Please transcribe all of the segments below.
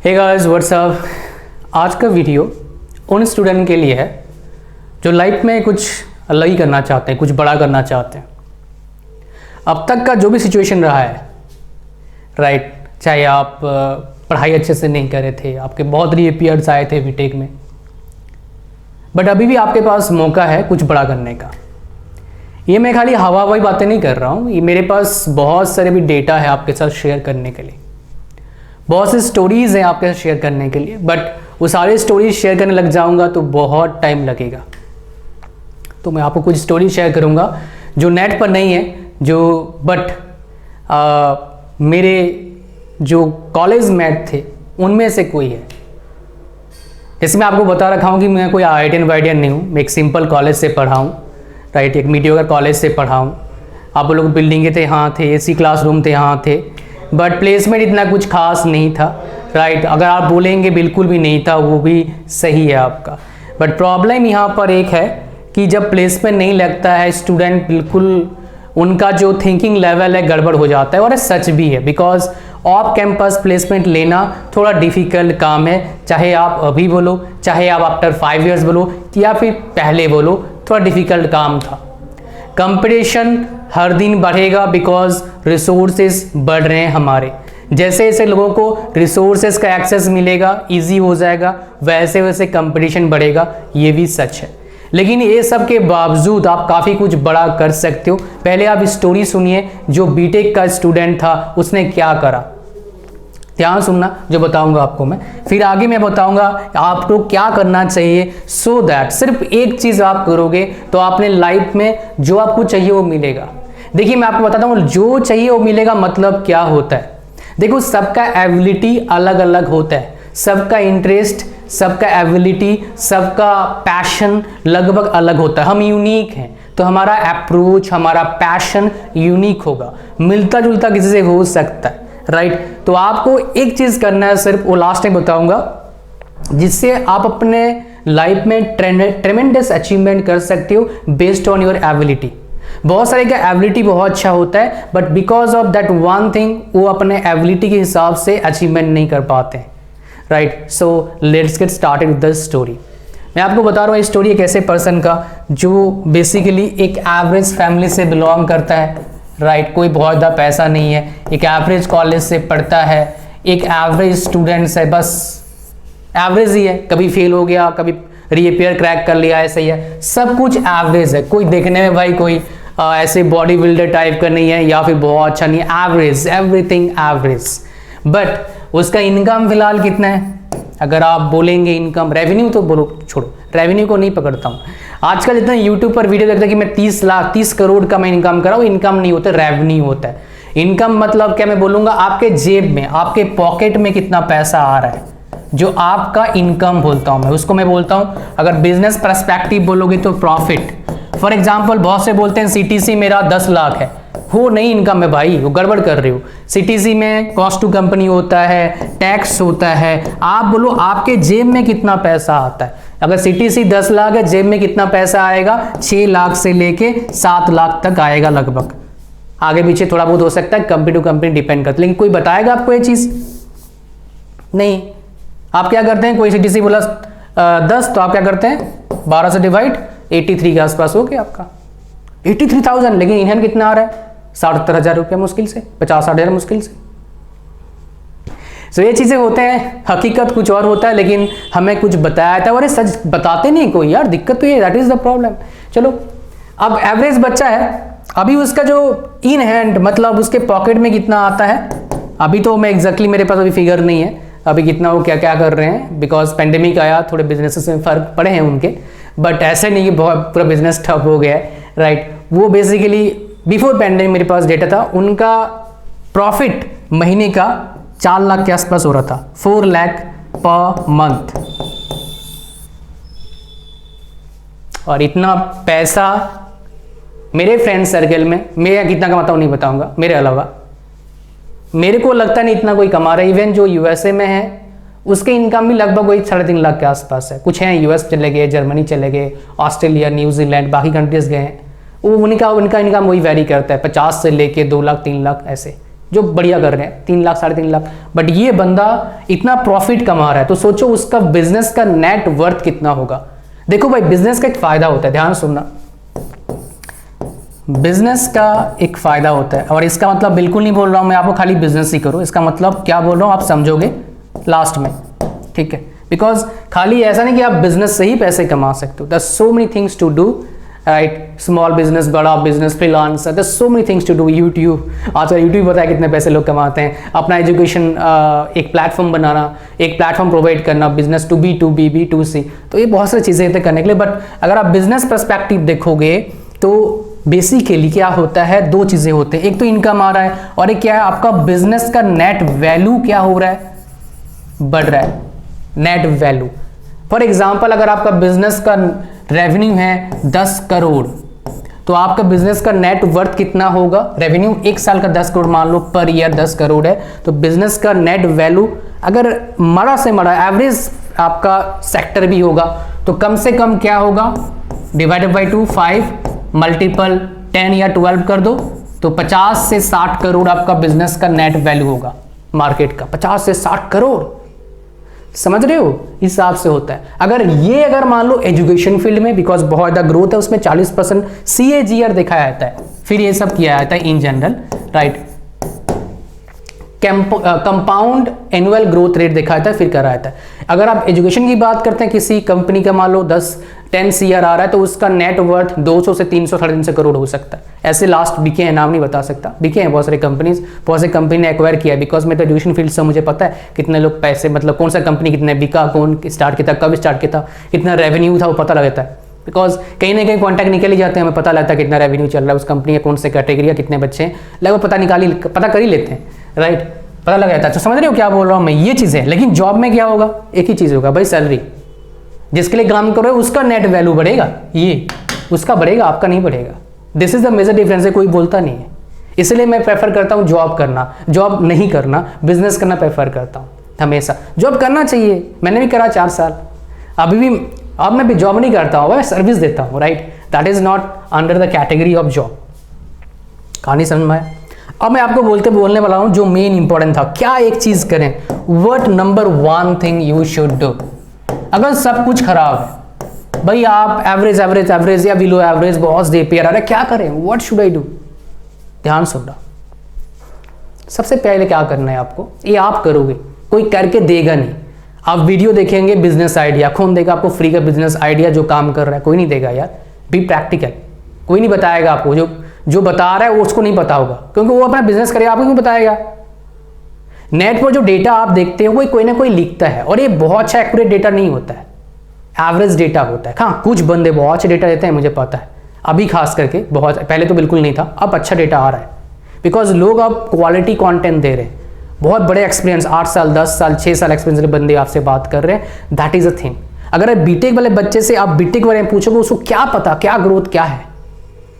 Hey guys what's up. आज का video उन स्टूडेंट के लिए है जो लाइफ में कुछ अलग ही करना चाहते हैं, कुछ बड़ा करना चाहते हैं। अब तक का जो भी सिचुएशन रहा है, राइट, चाहे आप पढ़ाई अच्छे से नहीं कर रहे थे, आपके बहुत रीअपीयर्स आए थे बीटेक में, बट अभी भी आपके पास मौका है कुछ बड़ा करने का। ये मैं खाली हवा बातें नहीं कर रहा हूँ, ये मेरे पास बहुत सारे भी डेटा है आपके साथ शेयर करने के लिए, बहुत सी स्टोरीज हैं आपके साथ शेयर करने के लिए, बट वो सारी स्टोरीज शेयर करने लग जाऊंगा तो बहुत टाइम लगेगा। तो मैं आपको कुछ स्टोरी शेयर करूंगा जो नेट पर नहीं है, जो बट मेरे जो कॉलेज मेट थे उनमें से कोई है। जैसे मैं आपको बता रखा हूँ कि मैं कोई आईआईटीएन वाईटीएन नहीं हूँ, मैं एक सिंपल कॉलेज से पढ़ा हूँ, राइट, एक मीडियोकर कॉलेज से पढ़ा हूँ। आप लोग बिल्डिंगें थे, हाँ थे, एसी क्लासरूम थे, हाँ थे, बट प्लेसमेंट इतना कुछ खास नहीं था, राइट। अगर आप बोलेंगे बिल्कुल भी नहीं था, वो भी सही है आपका। बट प्रॉब्लम यहाँ पर एक है कि जब प्लेसमेंट नहीं लगता है, स्टूडेंट बिल्कुल उनका जो थिंकिंग लेवल है गड़बड़ हो जाता है, और सच भी है। बिकॉज ऑफ कैंपस प्लेसमेंट लेना थोड़ा डिफ़िकल्ट काम है, चाहे आप अभी बोलो, चाहे आप आफ्टर 5 years बोलो, या फिर पहले बोलो, थोड़ा डिफ़िकल्ट काम था। कंपटीशन हर दिन बढ़ेगा बिकॉज रिसोर्सेज बढ़ रहे हैं हमारे। जैसे जैसे लोगों को रिसोर्सेज का एक्सेस मिलेगा, इजी हो जाएगा, वैसे वैसे कंपटीशन बढ़ेगा, ये भी सच है। लेकिन ये सब के बावजूद आप काफ़ी कुछ बड़ा कर सकते हो। पहले आप स्टोरी सुनिए, जो बीटेक का स्टूडेंट था उसने क्या करा। ध्यान सुनना जो बताऊंगा आपको मैं, फिर आगे मैं बताऊंगा आपको क्या करना चाहिए, सो दैट सिर्फ एक चीज़ आप करोगे तो आपने लाइफ में जो आपको चाहिए वो मिलेगा। देखिए मैं आपको बताता हूँ, जो चाहिए वो मिलेगा मतलब क्या होता है। देखो, सबका एबिलिटी अलग अलग होता है, सबका इंटरेस्ट, सबका एबिलिटी, सबका पैशन लगभग अलग होता है। हम यूनिक हैं तो हमारा अप्रोच, हमारा पैशन यूनिक होगा, मिलता जुलता किसी से हो सकता है, राइट। तो आपको एक चीज़ करना है, सिर्फ वो लास्ट टाइम बताऊंगा, जिससे आप अपने लाइफ में ट्रेमेंडस अचीवमेंट कर सकते हो बेस्ड ऑन योर एबिलिटी। बहुत सारे का एबिलिटी बहुत अच्छा होता है, but because of that one thing वो अपने एबिलिटी के हिसाब से अचीवमेंट नहीं कर पाते, right. So let's get started with the story. मैं आपको बता रहा हूँ स्टोरी एक ऐसे पर्सन का जो बेसिकली एक एवरेज फैमिली से बिलोंग करता है, राइट। कोई बहुत ज़्यादा पैसा नहीं है, एक एवरेज कॉलेज से पढ़ता है, एक एवरेज स्टूडेंट्स है, बस एवरेज ही है, कभी फेल हो गया, कभी रीअपीयर क्रैक कर लिया, ऐसा ही है, सब कुछ एवरेज है। कोई देखने में भाई कोई ऐसे बॉडी बिल्डर टाइप का नहीं है, या फिर बहुत अच्छा नहीं है, एवरेज, एवरीथिंग एवरेज। बट उसका इनकम फिलहाल कितना है, अगर आप बोलेंगे इनकम, रेवेन्यू तो बोलो, छोड़ो, रेवेन्यू को नहीं पकड़ता हूँ। आजकल इतना यूट्यूब पर वीडियो देखता है कि मैं 30 करोड़ का मैं इनकम कर रहा हूँ, इनकम नहीं होता, रेवेन्यू होता है। इनकम मतलब क्या, मैं बोलूँगा आपके जेब में, आपके पॉकेट में कितना पैसा आ रहा है, जो आपका इनकम बोलता हूँ मैं, उसको मैं बोलता हूँ, अगर बिजनेस पर्सपेक्टिव बोलोगे तो प्रॉफिट। फॉर एग्जाम्पल बहुत से बोलते हैं सीटीसी मेरा 10 लाख है, वो नहीं इनकम है भाई, वो गड़बड़ कर रहे हो। सीटीसी में कॉस्ट टू कंपनी होता है, टैक्स होता है। आप बोलो आपके जेब में कितना पैसा आता है। अगर सीटीसी 10 लाख है, जेब में कितना पैसा आएगा, 6 लाख से लेके 7 लाख तक आएगा लगभग, आगे पीछे थोड़ा बहुत हो सकता है, कंपनी टू कंपनी डिपेंड करता है। लेकिन कोई बताएगा आपको ये चीज नहीं। आप क्या करते हैं, कोई सीटीसी बोला 10, तो आप क्या करते हैं 12 से डिवाइड, 83 के आसपास हो गया आपका, 83,000। लेकिन इन्हें कितना आ रहा है, 60-70 रुपया मुश्किल से, 50-60 हज़ार मुश्किल से। तो ये चीज़ें होते हैं, हकीकत कुछ और होता है, लेकिन हमें कुछ बताया था और ये सच बताते नहीं कोई यार, दिक्कत तो ये, दैट इज द प्रॉब्लम। चलो, अब एवरेज बच्चा है, अभी उसका जो इन हैंड मतलब उसके पॉकेट में कितना आता है, अभी तो मैं एग्जैक्टली मेरे पास अभी फिगर नहीं है अभी कितना वो क्या क्या कर रहे हैं, बिकॉज पेंडेमिक आया, थोड़े बिजनेसेस में फर्क पड़े हैं उनके, बट ऐसे नहीं कि बहुत पूरा बिजनेस ठप हो गया है, राइट। वो बेसिकली बिफोर पेंडेमिक मेरे पास डेटा था, उनका प्रॉफिट महीने का 4 लाख के आसपास हो रहा था, 4 लाख पर मंथ। और इतना पैसा मेरे फ्रेंड सर्कल में, मैं कितना कमाता हूँ नहीं बताऊंगा, मेरे अलावा मेरे को लगता नहीं इतना कोई कमा रहा है। इवन जो यूएसए में है उसके इनकम भी लगभग वही 3.5 लाख के आसपास है। कुछ हैं यूएस चले गए, जर्मनी चले गए, ऑस्ट्रेलिया, न्यूजीलैंड, बाकी कंट्रीज गए हैं, वो उनका इनकम वही वेरी करता है, 50 से लेके 2 लाख 3 लाख ऐसे जो बढ़िया कर रहे हैं, 3 लाख 3.5 लाख, बट ये बंदा इतना प्रॉफिट कमा रहा है, तो सोचो उसका बिजनेस का नेट वर्थ कितना होगा। देखो भाई, बिजनेस का एक फायदा होता है, ध्यान सुनना, बिजनेस का एक फायदा होता है, और इसका मतलब बिल्कुल नहीं बोल रहा हूं मैं आपको खाली बिजनेस ही करो, इसका मतलब क्या बोल रहा हूं आप समझोगे लास्ट में, ठीक है। बिकॉज खाली ऐसा नहीं कि आप बिजनेस से ही पैसे कमा सकते हो, there so many things to do, right. Small business, बड़ा business, freelancer, there so many things to do. YouTube, आजकल यूट्यूब पता है कितने पैसे लोग कमाते हैं। अपना एजुकेशन एक प्लेटफॉर्म बनाना, एक प्लेटफॉर्म प्रोवाइड करना, बिजनेस टू बी टू सी, तो ये बहुत सारी चीज़ें थे करने के लिए। बट अगर आप बिजनेस पर्सपेक्टिव देखोगे तो बेसिकली क्या होता है, 2 चीज़ें होते हैं, एक तो इनकम आ रहा है, और एक क्या है, आपका बिजनेस का नेट वैल्यू क्या हो रहा है, बढ़ रहा है, नेट वैल्यू। फॉर एग्जाम्पल, अगर आपका बिजनेस का रेवेन्यू है 10 करोड़, तो आपका बिजनेस का नेट वर्थ कितना होगा, रेवेन्यू 1 साल का 10 करोड़ मान लो, पर ईयर 10 करोड़ है, तो बिजनेस का नेट वैल्यू अगर बड़ा से बड़ा एवरेज आपका सेक्टर भी होगा तो कम से कम क्या होगा, डिवाइडेड बाई 2, 5 मल्टीपल 10 या 12 कर दो, तो 50 से 60 करोड़ आपका बिजनेस का नेट वैल्यू होगा मार्केट का, 50 से 60 करोड़, समझ रहे हो, इस हिसाब से होता है। अगर मान लो एजुकेशन फील्ड में, बिकॉज बहुत ज़्यादा ग्रोथ है उसमें, 40% CAGR दिखाया जाता है, फिर ये सब किया जाता है in general, right. Compound annual growth rate देखा जाता है, फिर करा जाता है। अगर आप एजुकेशन की बात करते हैं, किसी कंपनी का मान लो 10 CR आ रहा है, तो उसका नेट वर्थ 200 से 300 साढ़े 300 करोड़ हो सकता है। ऐसे लास्ट बिके हैं, नाम नहीं बता सकता, बिके हैं बहुत सारे कंपनीज, बहुत से कंपनी ने एक्वायर किया है, बिकॉज मैं तो एजुकेशन फील्ड से मुझे पता है कितने लोग पैसे, मतलब कौन सा कंपनी कितने बिका, कौन स्टार्ट किया था, कब स्टार्ट किया था, कितना रेवेन्यू था, वो पता लगता है। बिकॉज कहीं ना कहीं कॉन्टैक्ट निकल ही जाते हैं, हमें पता लगता है कितना रेवेन्यू चल रहा है उस कंपनी का, कौन से कैटेगरी, कितने बच्चे हैं, लगभग पता कर ही लेते हैं, राइट, पता लग जाता है। तो समझ रहे हो क्या बोल रहा हूँ मैं, ये चीज़ है। लेकिन जॉब में क्या होगा, एक ही चीज़ होगा भाई, सैलरी, जिसके लिए काम कर रहे हो उसका नेट वैल्यू बढ़ेगा, ये उसका बढ़ेगा, आपका नहीं बढ़ेगा। This is the major difference है, कोई बोलता नहीं है। इसलिए मैं प्रेफर करता हूँ जॉब करना, जॉब नहीं करना, बिजनेस करना प्रेफर करता हूँ हमेशा। जॉब करना चाहिए, मैंने भी करा 4 साल, अब मैं भी जॉब नहीं करता हूँ, सर्विस देता हूँ, right. That is not under the category of job. कहानी समझ में आया? अब मैं आपको बोलने वाला हूँ जो मेन इंपॉर्टेंट था, क्या एक चीज करें, what number 1 thing you should do. अगर सब कुछ खराब है भाई, आप एवरेज या बिलो एवरेज, बहुत दे पे आ रहा है, क्या करें, व्हाट शुड आई डू। ध्यान सुनना, सबसे पहले क्या करना है आपको, ये आप करोगे, कोई करके देगा नहीं। आप वीडियो देखेंगे, बिजनेस आइडिया कौन देगा आपको, फ्री का बिजनेस आइडिया जो काम कर रहा है, कोई नहीं देगा यार। बी प्रैक्टिकल, कोई नहीं बताएगा आपको, जो बता रहा है वो उसको नहीं पता होगा, क्योंकि वो अपना बिजनेस करेगा, आपको क्यों बताएगा। नेट पर जो डेटा आप देखते हो वो कोई ना कोई लिखता है, और ये बहुत अच्छा एक्यूरेट डेटा नहीं होता है, एवरेज डेटा होता है। हाँ, कुछ बंदे बहुत अच्छे डेटा देते हैं, मुझे पता है, अभी खास करके, बहुत पहले तो बिल्कुल नहीं था, अब अच्छा डेटा आ रहा है, बिकॉज लोग अब क्वालिटी कंटेंट दे रहे हैं। बहुत बड़े एक्सपीरियंस, 8 साल 10 साल 6 साल एक्सपीरियंस वाले बंदे आपसे बात कर रहे हैं, दैट इज अ थिंग। अगर बीटेक वाले बच्चे से आप बीटेक वाले पूछोगे, उसको क्या पता क्या ग्रोथ क्या है,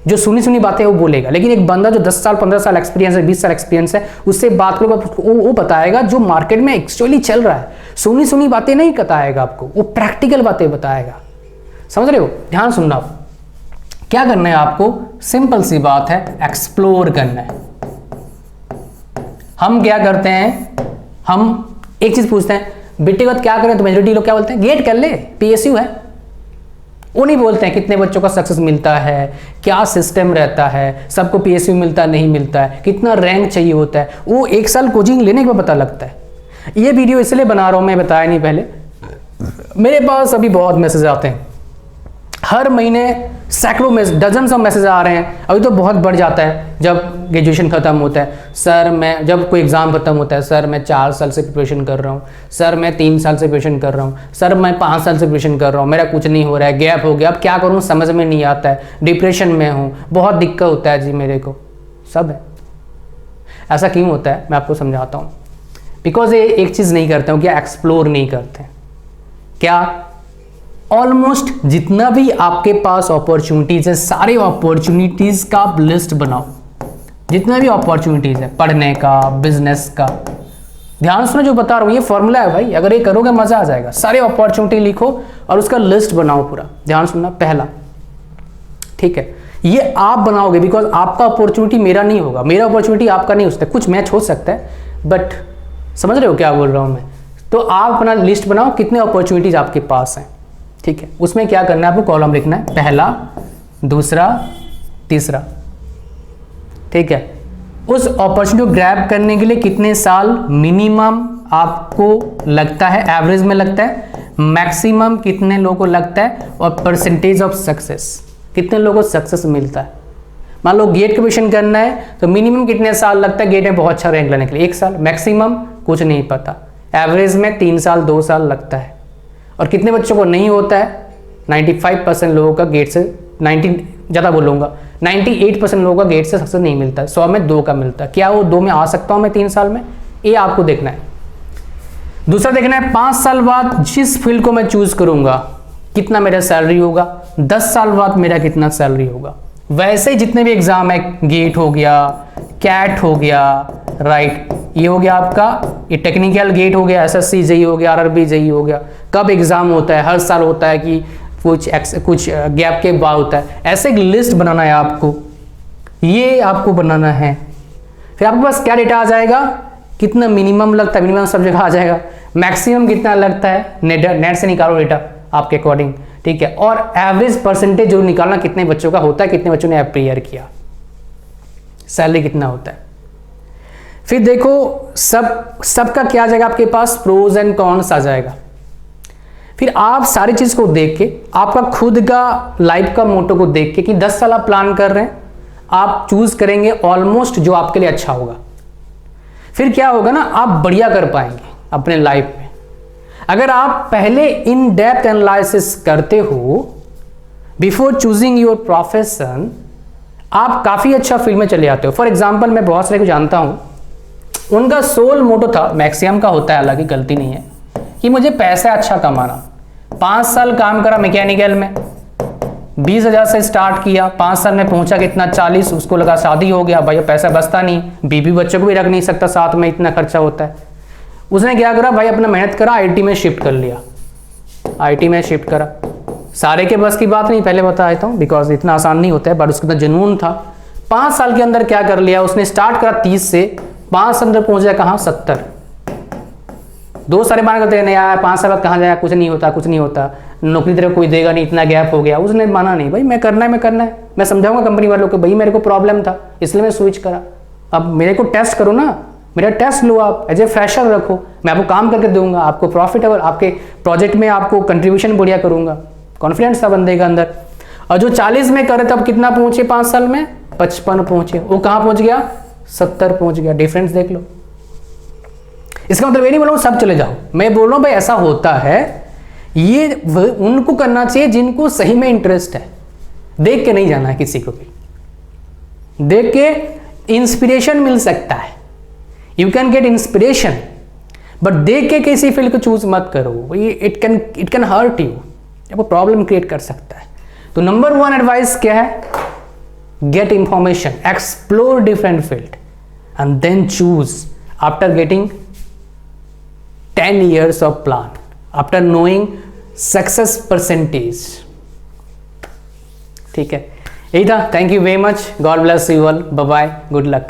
जो सुनी बातें वो बोलेगा। लेकिन एक बंदा जो 10 साल 15 साल एक्सपीरियंस है, 20 साल एक्सपीरियंस है, उससे बात करोगे वो बताएगा जो मार्केट में एक्चुअली चल रहा है। सुनी बातें नहीं बताएगा आपको, वो प्रैक्टिकल बातें बताएगा। समझ रहे हो? ध्यान सुनना, क्या करना है आपको, सिंपल सी बात है, एक्सप्लोर करना है। हम क्या करते हैं, हम एक चीज पूछते हैं, बेटे का क्या करें, तो मेजोरिटी लोग क्या बोलते हैं, गेट कर ले, PSU है। वो नहीं बोलते हैं कितने बच्चों का सक्सेस मिलता है, क्या सिस्टम रहता है, सबको PSU मिलता है नहीं मिलता है, कितना रैंक चाहिए होता है, वो 1 साल कोचिंग लेने के बाद पता लगता है। ये वीडियो इसलिए बना रहा हूँ, मैं बताया नहीं पहले, मेरे पास अभी बहुत मैसेज आते हैं, हर महीने सैकड़ों मैसेज, डजन्स ऑफ मैसेज आ रहे हैं। अभी तो बहुत बढ़ जाता है जब ग्रेजुएशन खत्म होता है, सर मैं, जब कोई एग्जाम खत्म होता है, सर मैं 4 साल से प्रिपरेशन कर रहा हूँ, सर मैं 3 साल से प्रिपरेशन कर रहा हूँ, सर मैं 5 साल से प्रिपरेशन कर रहा हूँ, मेरा कुछ नहीं हो रहा है, गैप हो गया, अब क्या करूँ समझ में नहीं आता है, डिप्रेशन में हूँ, बहुत दिक्कत होता है जी मेरे को, सब है। ऐसा क्यों होता है मैं आपको समझाता हूँ। बिकॉज ये एक चीज़ नहीं करते हो, क्या एक्सप्लोर नहीं करते। क्या ऑलमोस्ट जितना भी आपके पास अपॉर्चुनिटीज है, सारे अपॉर्चुनिटीज का आप लिस्ट बनाओ, जितना भी अपॉर्चुनिटीज है, पढ़ने का, बिजनेस का। ध्यान सुनो जो बता रहा हूं, ये फॉर्मूला है भाई, अगर ये करोगे मजा आ जाएगा। सारे अपॉर्चुनिटी लिखो और उसका लिस्ट बनाओ पूरा। ध्यान सुनना, पहला, ठीक है, ये आप बनाओगे, बिकॉज आपका अपॉर्चुनिटी मेरा नहीं होगा, मेरा अपॉर्चुनिटी आपका नहीं हो सकता। कुछ मैच हो सकता है बट समझ रहे हो क्या बोल रहा हूँ मैं। तो आप अपना लिस्ट बनाओ कितने अपॉर्चुनिटीज आपके पास हैं, ठीक है। उसमें क्या करना है, आपको कॉलम लिखना है, पहला, दूसरा, तीसरा, ठीक है। उस अपॉर्चुनिटी को ग्रैब करने के लिए कितने साल मिनिमम आपको लगता है, एवरेज में लगता है, मैक्सिमम कितने लोगों को लगता है, और परसेंटेज ऑफ सक्सेस, कितने लोगों को सक्सेस मिलता है। मान लो गेट का क्वेश्चन करना है तो मिनिमम कितने साल लगता है गेट में बहुत अच्छा रैंक लाने के लिए, 1 साल, मैक्सिमम कुछ नहीं पता, एवरेज में 3 साल 2 साल लगता है। और कितने बच्चों को नहीं होता है, 95% लोगों का गेट से, 98% लोगों का गेट से सक्सेस नहीं मिलता है, 100 में 2 का मिलता है। क्या वो 2 में आ सकता हूं मैं 3 साल में, ये आपको देखना है। दूसरा देखना है 5 साल बाद जिस फील्ड को मैं चूज करूंगा कितना मेरा सैलरी होगा, 10 साल बाद मेरा कितना सैलरी होगा। वैसे ही जितने भी एग्जाम है, गेट हो गया, कैट हो गया, राइट, ये हो गया आपका, ये टेक्निकल गेट हो गया, एसएससी जेई हो गया, आरआरबी जेई हो गया। कब एग्जाम होता है, हर साल होता है कि कुछ गैप के बाद होता है। ऐसे एक लिस्ट बनाना है आपको, ये आपको बनाना है। फिर आपके पास क्या डेटा आ जाएगा, कितना मिनिमम लगता है, मिनिमम सब जगह आ जाएगा, मैक्सिमम कितना लगता है, नेट से निकालो डेटा आपके अकॉर्डिंग, ठीक है। और एवरेज परसेंटेज जो निकालना कितने बच्चों का होता है, कितने बच्चों ने अप्रियर किया, सैलरी कितना होता है। फिर देखो सबका क्या आ जाएगा आपके पास, प्रोज एंड कॉन्स आ जाएगा। फिर आप सारी चीज को देख के, आपका खुद का लाइफ का मोटो को देख के कि 10 साल आप प्लान कर रहे हैं, आप चूज करेंगे ऑलमोस्ट जो आपके लिए अच्छा होगा। फिर क्या होगा ना, आप बढ़िया कर पाएंगे अपने लाइफ में। अगर आप पहले इन डेप्थ एनालिसिस करते हो बिफोर चूजिंग योर प्रोफेशन, आप काफी अच्छा फील्ड में चले जाते हो। फॉर एग्जाम्पल मैं बहुत सारे को जानता हूं, उनका सोल मोटो था, मैक्सिमम का होता है, हालांकि गलती नहीं है, कि मुझे पैसा अच्छा कमाना। 5 साल काम करा मैकेनिकल में, 20,000 से स्टार्ट किया, 5 साल में पहुंचा कितना, 40, उसको लगा शादी हो गया, भाई पैसा बचता नहीं, बीबी बच्चों को भी रख नहीं सकता साथ में, इतना खर्चा होता है। उसने क्या करा भाई, अपना मेहनत करा, आईटी में शिफ्ट कर लिया, आईटी में शिफ्ट करा। सारे के बस की बात नहीं, पहले बता देता हूँ, बिकॉज इतना आसान नहीं होता है, बट उसका जुनून था। 5 साल के अंदर क्या कर लिया उसने, स्टार्ट करा 30 से, 5 साल अंदर पहुंच गया कहाँ, 70। 2 साल माना करते नहीं आया, 5 साल बाद कहाँ जाएगा, कुछ नहीं होता, कुछ नहीं होता, नौकरी तरफ कोई देगा नहीं, इतना गैप हो गया। उसने माना नहीं, भाई मैं करना है, मैं समझाऊंगा कंपनी वालों को, भाई मेरे को प्रॉब्लम था इसलिए मैं स्विच करा। अब मेरे को टेस्ट करो ना, मेरा टेस्ट लो, आप एज ए फ्रेशर रखो, मैं आपको काम करके दूंगा, आपको प्रॉफिटेबल, आपके प्रोजेक्ट में आपको कंट्रीब्यूशन बढ़िया करूंगा। कॉन्फिडेंस था बंदे के अंदर। और जो 40 में करे तब कितना पहुंचे, 5 साल में 55 पहुंचे, वो कहाँ पहुंच गया, 70 पहुंच गया। डिफरेंस देख लो। इसका मतलब ये नहीं बोल रहा हूं सब चले जाओ, मैं बोल रहा हूं भाई ऐसा होता है, ये उनको करना चाहिए जिनको सही में इंटरेस्ट है। देख के नहीं जाना है किसी को भी, देख के इंस्पिरेशन मिल सकता है, you can get inspiration, but देख के किसी फील्ड को चूज मत करो, इट कैन हर्ट यू, आपको प्रॉब्लम क्रिएट कर सकता है। तो नंबर 1 एडवाइस क्या है, get information, explore different field and then choose after getting 10 years of plan, after knowing success percentage। ठीक है, यही था। Thank you very much, God bless you all, bye bye, good luck.